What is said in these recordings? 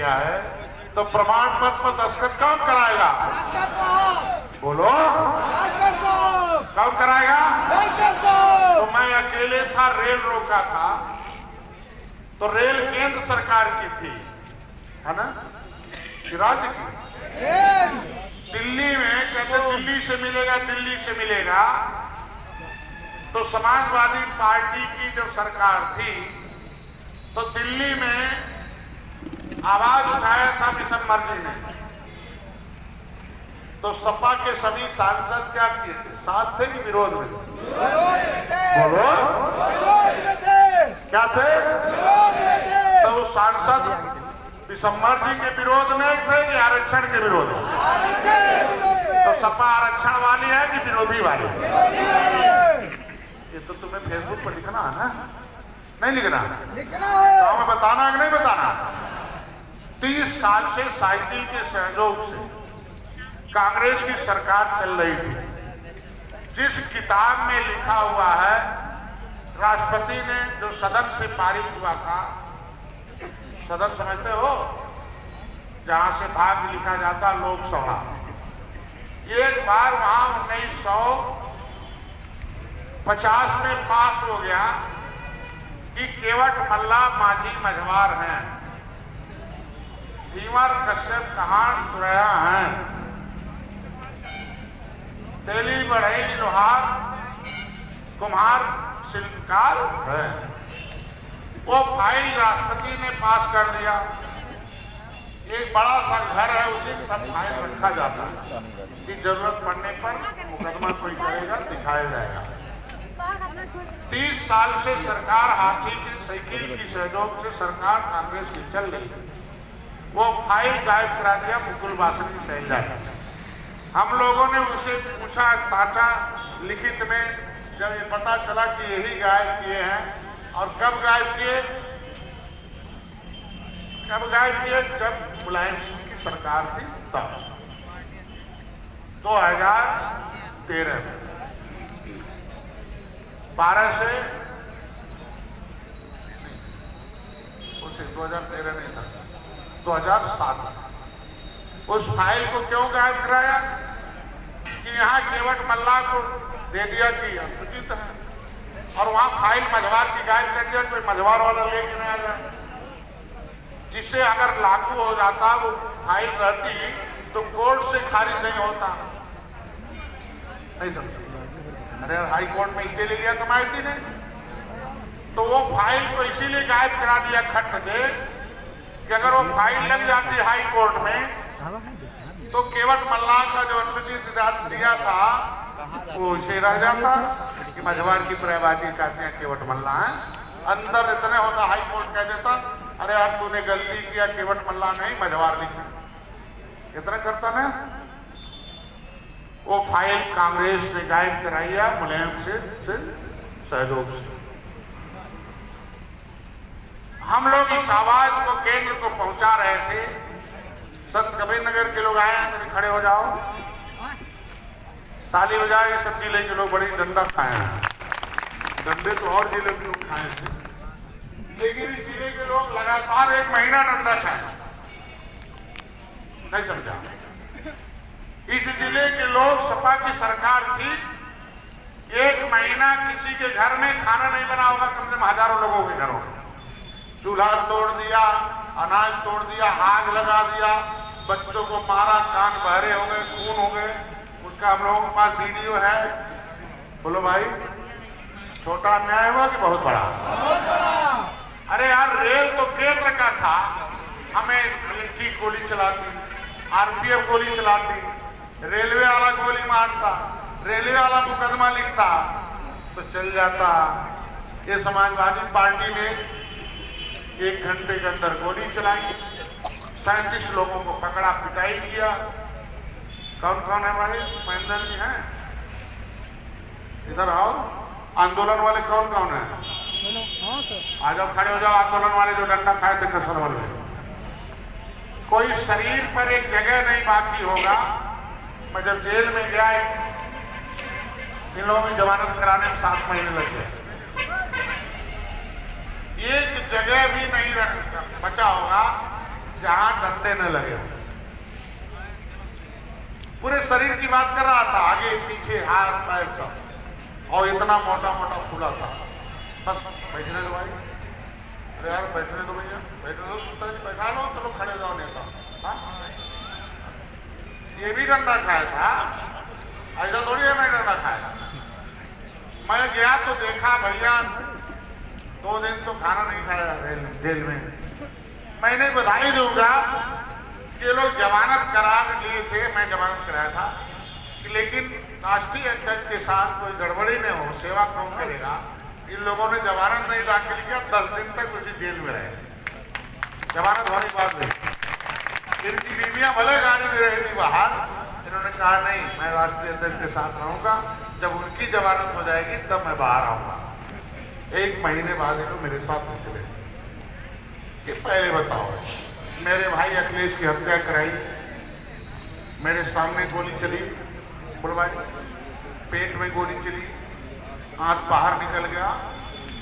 गया है, तो प्रमाण पत्र पर दस्तखत कौन कराएगा? बोलो, कौन कराएगा? तो मैं अकेले था, रेल रोका था, तो रेल केंद्र सरकार की थी, है ना, कि राज्य की? दिल्ली में कहते दिल्ली से मिलेगा, दिल्ली से मिलेगा। तो समाजवादी पार्टी की जब सरकार थी तो दिल्ली में आवाज उठाया था दिसंबर जी ने, तो सपा के सभी सांसद क्या किए थे? साथ थे कि विरोध में? बोलो, क्या थे? तो वो सांसद दिसंबर जी के विरोध में थे कि आरक्षण के विरोध में? तो सपा आरक्षण वाली है कि विरोधी वाली? ये तो तुम्हें फेसबुक पर लिखना है ना, नहीं लिखना? तो हमें बताना है कि नहीं बताना? 30 साल से साइकिल के सहयोग से कांग्रेस की सरकार चल रही थी। जिस किताब में लिखा हुआ है, राष्ट्रपति ने जो सदन से पारित हुआ था, सदन समझते हो, जहां से भाग लिखा जाता लोकसभा, एक बार वहां 1950 में पास हो गया कि केवट मल्ला माझी मझवार हैं, धीवर कश्यप कहान तुरैया हैं, तेली बढ़ई लोहार कुम्हार शिल्पकार है। वो फाइल राष्ट्रपति ने पास कर दिया। एक बड़ा सा घर है, उसी में सब फाइल रखा जाता है कि जरूरत पड़ने पर मुकदमा कोई करेगा, दिखाया जाएगा। 30 साल से सरकार हाथी की साइकिल की सहयोग से सरकार कांग्रेस की चल रही है। वो फाइल गायब करा दिया मुकुल वासनिक सैलजा ने। हम लोगों ने उसे पूछा, ताचा लिखित में, जब ये पता चला कि यही गायब किए हैं। और कब गायब किए? कब गायब किए? जब मुलायम सिंह की सरकार थी तब, 2013 में। 12 से उसे 2013 नहीं था, 2007 में। उस फाइल को क्यों गायब कराया? कि यहाँ केवट मल्ला को दे दिया कि अनुचित है, और वहां फाइल मझवार की गायब कर दिया, कोई मझवार वाला लेके नहीं आ जाए। जिससे अगर लागू हो जाता, वो फाइल रहती तो कोर्ट से खारिज नहीं होता। नहीं समझा? अरे हाई कोर्ट में स्टे ले लिया तो माइती ने, तो वो फाइल को इसीलिए गायब करा दिया खट दे कि अगर वो फाइल लग जाती हाई कोर्ट में तो केवट मल्ला का जो अनुसूचित जाति दिया था वो इसे रह जाता कि मझवार की पर्यायवाची चाहते हैं केवट मल्ला है। अंदर इतने होता, हाई कोर्ट कह देता अरे यार तूने गलती किया, केवट मल्ला नहीं मझवार लिखा, इतना करता ना। वो फाइल कांग्रेस ने गायब कराई है मुलायम से सहयोग से। हम लोग इस आवाज को केंद्र को पहुंचा रहे थे। संत कबीर नगर के लोग आए हैं, तो खड़े हो जाओ, ताली बजाए। सब जिले के लोग बड़ी डंडा खाए हैं, डंडे तो और जिले के लोग खाए थे, लेकिन इस जिले के लोग लगातार 1 महीना डंडा खाए। नहीं समझा? इस जिले के लोग, सपा की सरकार थी, 1 महीना किसी के घर में खाना नहीं बना होगा, कम से कम हजारों लोगों के घरों में। चूल्हा तोड़ दिया, अनाज तोड़ दिया, आग लगा दिया, बच्चों को मारा, कान बहरे हो गए, खून हो गए। उसका हम लोगों के पास वीडियो है। बोलो भाई, छोटा अन्याय हुआ कि बहुत बड़ा? अरे यार, रेल तो केंद्र का था, हमें मिलिट्री गोली चलाती, आरपीएफ गोली चलाती, रेलवे वाला गोली मारता, रेलवे वाला मुकदमा लिखता तो चल जाता। ये समाजवादी पार्टी ने 1 घंटे के अंदर गोली चलाई, 37 लोगों को पकड़ा, पिटाई किया। कौन कौन है भाई? महेंद्र जी हैं, इधर आओ। आंदोलन वाले कौन कौन है? आ जाओ, खड़े हो जाओ। आंदोलन वाले जो डंडा खाए थे कसरवल में, कोई शरीर पर एक जगह नहीं बाकी होगा। मैं जब जेल में गया, इन लोगों की जमानत कराने में 7 महीने लग गए। एक जगह भी नहीं बचा होगा जहां डंडे न लगे। पूरे शरीर की बात कर रहा था, आगे पीछे हाथ पैर सब, और इतना मोटा मोटा फूला था। बस बैठने दो भाई, अरे यार बैठने दो भैया, बैठने दो, सुनता जी बैठा लो, चलो खड़े जाओ नेता। ये भी डंडा खाया था, ऐसा थोड़ी है मैं डंडा खाया। मैं गया तो देखा भैया 2 दिन तो खाना नहीं खाया जेल में। मैंने बधाई दूंगा कि लोग जमानत करा लिए थे, मैं जमानत कराया था, लेकिन राष्ट्रीय अध्यक्ष के साथ कोई गड़बड़ी न हो, सेवा कौन करेगा। इन लोगों ने जमानत नहीं दाखिल किया, 10 दिन तक उसी जेल में रहे। जमानत होने के बाद नहीं। इनकी बीवियां भले गाली दे रही थी बाहर, इन्होंने कहा नहीं, मैं राष्ट्रीय अध्यक्ष के साथ रहूंगा, जब उनकी जमानत हो जाएगी तब मैं बाहर आऊंगा। 1 महीने बाद इन्होंने मेरे साथ निकले कि पहले बताओ, मेरे भाई अखिलेश की हत्या कराई, मेरे सामने गोली चली, बुलवाई, पेट में गोली चली, आंख बाहर निकल गया,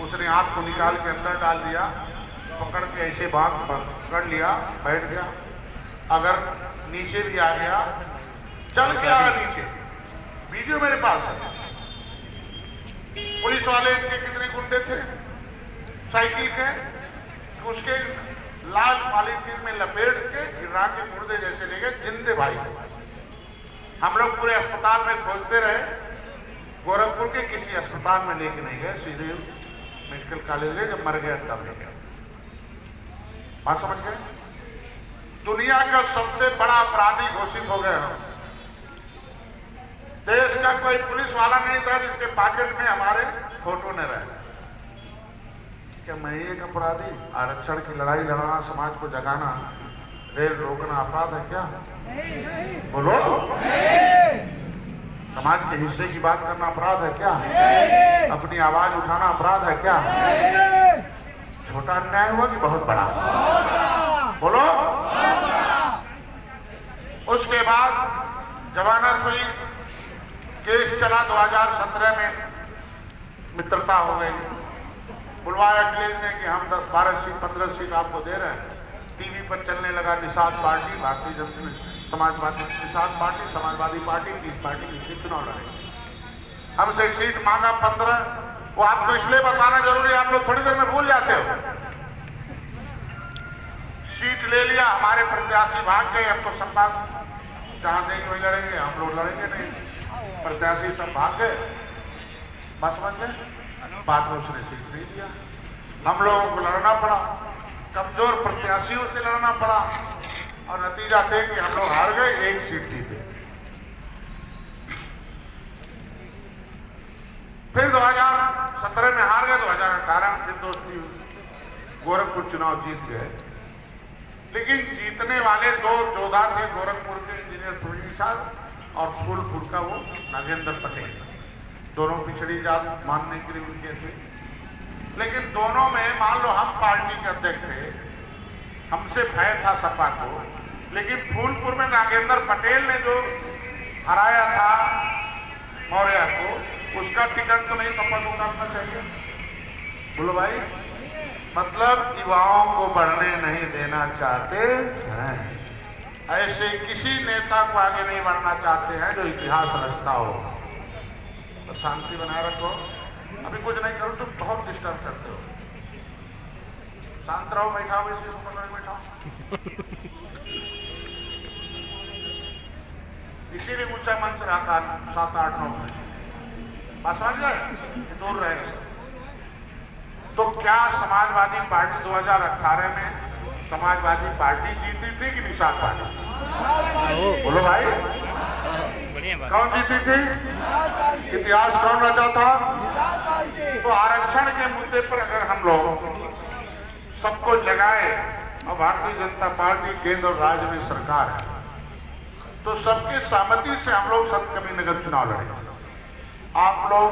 उसने आंख को निकाल के अंदर डाल दिया, पकड़ के ऐसे भाग पकड़ लिया, बैठ गया, अगर नीचे भी आ गया, चल गया नीचे, वीडियो मेरे पास है। पुलिस वाले इनके कितने गुंडे थे साइकिल के, उसके लाल पॉलीथीन में लपेट के गिरा के मुर्दे जैसे ले गए, जिंदे भाई। हम लोग पूरे अस्पताल में खोजते रहे, गोरखपुर के किसी अस्पताल में लेके नहीं गए, सीधे मेडिकल कॉलेज ले, जब मर गया तब ले गया। बात समझ गए? दुनिया का सबसे बड़ा अपराधी घोषित हो गए हम। देश का कोई पुलिस वाला नहीं था जिसके पॉकेट में हमारे फोटो न रहे। क्या मैं एक अपराधी? आरक्षण की लड़ाई लड़ना, समाज को जगाना, रेल रोकना अपराध है क्या? बोलो। समाज के हिस्से की बात करना अपराध है क्या? अपनी आवाज उठाना अपराध है क्या? छोटा अन्याय हुआ कि बहुत बड़ा? बोलो। उसके बाद जमानत हुई, केस चला, 2017 में मित्रता हो गई। बुलवाया अखिलेश ने कि हम 10, 12 सीट, 15 सीट आपको दे रहे हैं। टीवी पर चलने लगा Nishad party, Bharatiya Janata Samajwadi, Nishad party, Samajwadi party, 30 party की चुनाव लड़े। हमसे सीट मांगा 15। वो आपको इसलिए बताना जरूरी है, आप लोग थोड़ी देर में भूल जाते हो। सीट ले लिया, हमारे प्रत्याशी भाग गए। अब तो सब बात जहां देंगे वही लड़ेंगे, हम लोग लड़ेंगे नहीं, प्रत्याशी सब भाग गए। बस समझ गए? बाद में उसने सीट नहीं दिया, हम लोगों को लड़ना पड़ा, कमजोर प्रत्याशियों से लड़ना पड़ा, और नतीजा थे कि हम लोग हार गए, 1 सीट जीते। फिर 2017 में हार गए, 2018 में फिर दोस्ती हुई, गोरखपुर चुनाव जीत गए। लेकिन जीतने वाले 2 योद्धा थे, गोरखपुर के इंजीनियर प्रवीण और फूलपुर का वो नागेंद्र पटेल। दोनों पिछड़ी जात मानने के लिए उनके थे, लेकिन दोनों में मान लो हम पार्टी के अध्यक्ष थे, हमसे भय था सपा को, लेकिन फूलपुर में नागेंद्र पटेल ने जो हराया था मौर्य को, उसका टिकट तो नहीं सपा को उतारना चाहिए? बोलो भाई। मतलब युवाओं को बढ़ने नहीं देना चाहते हैं, ऐसे किसी नेता को आगे नहीं बढ़ना चाहते हैं जो इतिहास रचता हो। तो शांति बनाए रखो। अभी कुछ नहीं करो, तुम बहुत डिस्टर्ब करते हो। शांत रहो, बैठाओ, इसी ऊपर बैठाओ। इसीलिए ऊंचा मंच रहा 7, 8, 9 बस समझ गए, दूर रहे। तो क्या समाजवादी पार्टी 2018 में समाजवादी पार्टी जीती थी कि निषाद पार्टी? बोलो भाई, कौन जीती थी? इतिहास कौन रचा था? तो आरक्षण के मुद्दे पर अगर हम लोग सबको जगाए, और भारतीय जनता पार्टी केंद्र और राज्य में सरकार है, तो सबके सहमति से हम लोग संत कबीरनगर चुनाव लड़े। आप लोग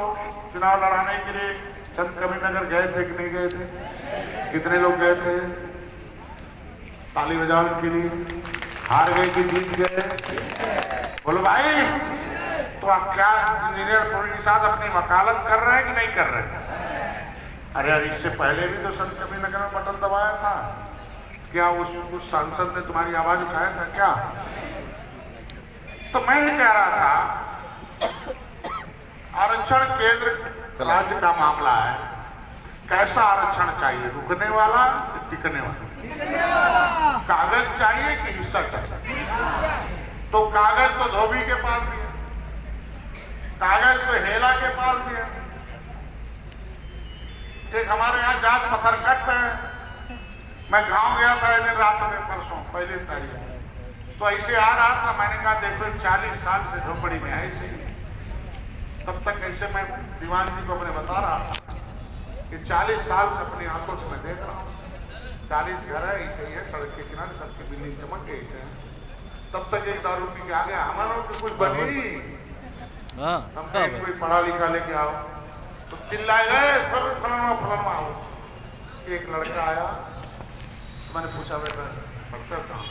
चुनाव लड़ाने के लिए संत कबीरनगर गए थे कि नहीं गए थे? कितने लोग गए थे? ताली बजाओ के लिए। हार गए कि जीत गए? बोलो भाई। तो आप क्या इंजीनियर प्रवीण के साथ अपनी वकालत कर रहे हैं कि नहीं कर रहे हैं? अरे इससे पहले भी तो संत कबीरनगर में बटन दबाया था, क्या उस सांसद ने तुम्हारी आवाज उठाया था क्या? तो मैं ये कह रहा था, आरक्षण केंद्र राज्य का मामला है, कैसा आरक्षण चाहिए, रुकने वाला टिकने वाला, कागज चाहिए कि हिस्सा चाहिए? तो कागज तो धोबी के पास भी है, कागज तो हेला के पास भी है। एक हमारे यहाँ जात पत्थरकट है, मैं गांव गया था एक दिन रात में, परसों पहली तारीख, तो ऐसे आ रहा था, मैंने कहा देखो 40 साल से झोपड़ी में है ऐसे, तब तक ऐसे मैं दीवान जी को अपने बता रहा था कि 40 साल से अपनी आंखों से मैं देख रहा हूँ, 40 घर है ऐसे ही है, सड़क के किनारे सबकी बिल्डिंग चमक के ऐसे है। तब तक एक दारू पी के आ गया, हमारा तो कुछ बनी, हमने कोई पढ़ा लिखा लेके आओ, तो चिल्लाए गए फलाना फलाना आओ। एक लड़का आया, तो मैंने पूछा बेटा पढ़ता कहाँ,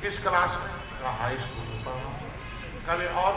किस क्लास में? हाई स्कूल में पढ़ रहा हूँ। कल और